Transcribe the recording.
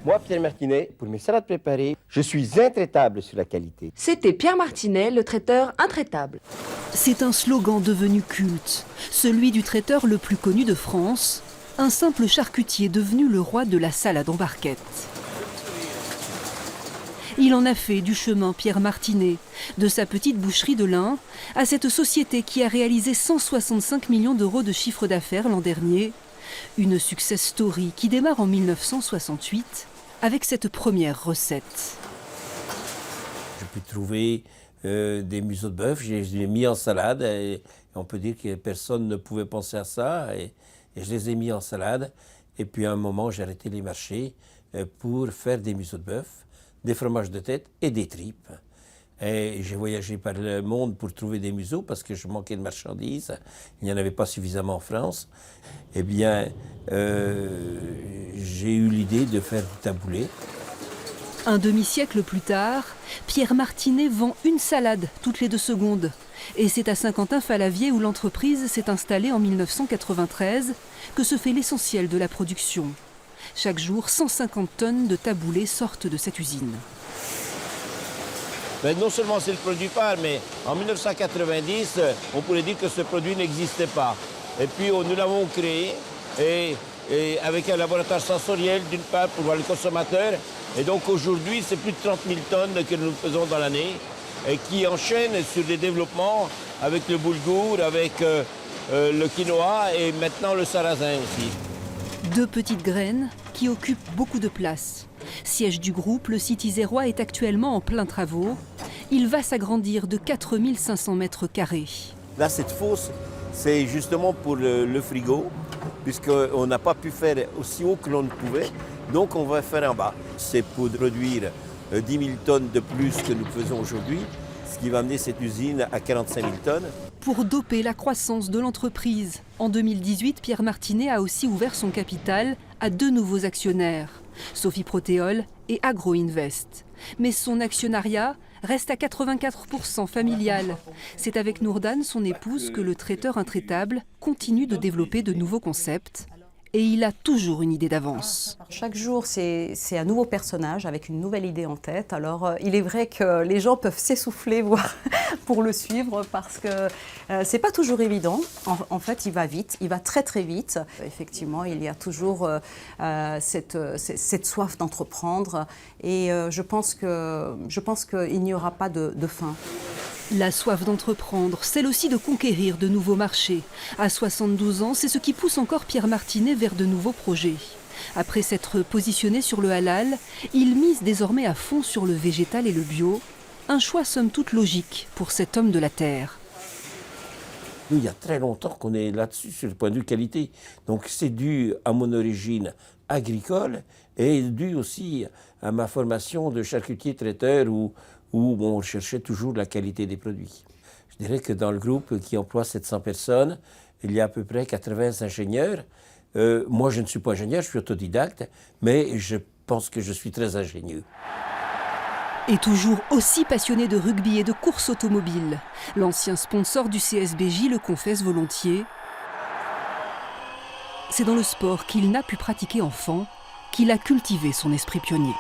Moi, Pierre Martinet, pour mes salades préparées, je suis intraitable sur la qualité. C'était Pierre Martinet, le traiteur intraitable. C'est un slogan devenu culte, celui du traiteur le plus connu de France, un simple charcutier devenu le roi de la salade en barquette. Il en a fait du chemin Pierre Martinet, de sa petite boucherie de l'Ain à cette société qui a réalisé 165 millions d'euros de chiffre d'affaires l'an dernier. Une success story qui démarre en 1968 avec cette première recette. J'ai pu trouver des museaux de bœuf, je les ai mis en salade et on peut dire que personne ne pouvait penser à ça et je les ai mis en salade. Et puis à un moment, j'ai arrêté les marchés pour faire des museaux de bœuf, des fromages de tête et des tripes. Et j'ai voyagé par le monde pour trouver des museaux parce que je manquais de marchandises. Il n'y en avait pas suffisamment en France. Eh bien, j'ai eu l'idée de faire du taboulé. Un demi-siècle plus tard, Pierre Martinet vend une salade toutes les 2 secondes. Et c'est à Saint-Quentin-Fallavier où l'entreprise s'est installée en 1993 que se fait l'essentiel de la production. Chaque jour, 150 tonnes de taboulé sortent de cette usine. Mais non seulement c'est le produit phare, mais en 1990, on pourrait dire que ce produit n'existait pas. Et puis nous l'avons créé et avec un laboratoire sensoriel d'une part pour voir les consommateurs. Et donc aujourd'hui, c'est plus de 30 000 tonnes que nous faisons dans l'année et qui enchaînent sur des développements avec le boulgour, avec le quinoa et maintenant le sarrasin aussi. 2 petites graines qui occupent beaucoup de place. Siège du groupe, le site isérois est actuellement en plein travaux. Il va s'agrandir de 4500 mètres carrés. Là, cette fosse, c'est justement pour le frigo, puisqu'on n'a pas pu faire aussi haut que l'on ne pouvait. Donc, on va faire en bas. C'est pour produire 10 000 tonnes de plus que nous faisons aujourd'hui, ce qui va amener cette usine à 45 000 tonnes. Pour doper la croissance de l'entreprise, en 2018, Pierre Martinet a aussi ouvert son capital à 2 nouveaux actionnaires, Sophie Protéol et Agro-Invest. Mais son actionnariat reste à 84% familial. C'est avec Nourdane, son épouse, que le traiteur intraitable continue de développer de nouveaux concepts. Et il a toujours une idée d'avance. Chaque jour, c'est un nouveau personnage avec une nouvelle idée en tête. Alors, il est vrai que les gens peuvent s'essouffler pour le suivre parce que c'est pas toujours évident. En fait, il va vite, il va très très vite. Effectivement, il y a toujours cette soif d'entreprendre et je pense qu'il n'y aura pas de fin. La soif d'entreprendre, celle aussi de conquérir de nouveaux marchés. À 72 ans, c'est ce qui pousse encore Pierre Martinet vers de nouveaux projets. Après s'être positionné sur le halal, il mise désormais à fond sur le végétal et le bio. Un choix somme toute logique pour cet homme de la terre. Nous, il y a très longtemps qu'on est là-dessus sur le point de vue qualité. Donc c'est dû à mon origine agricole et dû aussi à ma formation de charcutier traiteur où on cherchait toujours la qualité des produits. Je dirais que dans le groupe qui emploie 700 personnes, il y a à peu près 80 ingénieurs. Moi, je ne suis pas ingénieur, je suis autodidacte, mais je pense que je suis très ingénieux. Et toujours aussi passionné de rugby et de course automobile. L'ancien sponsor du CSBJ le confesse volontiers. C'est dans le sport qu'il n'a pu pratiquer enfant qu'il a cultivé son esprit pionnier.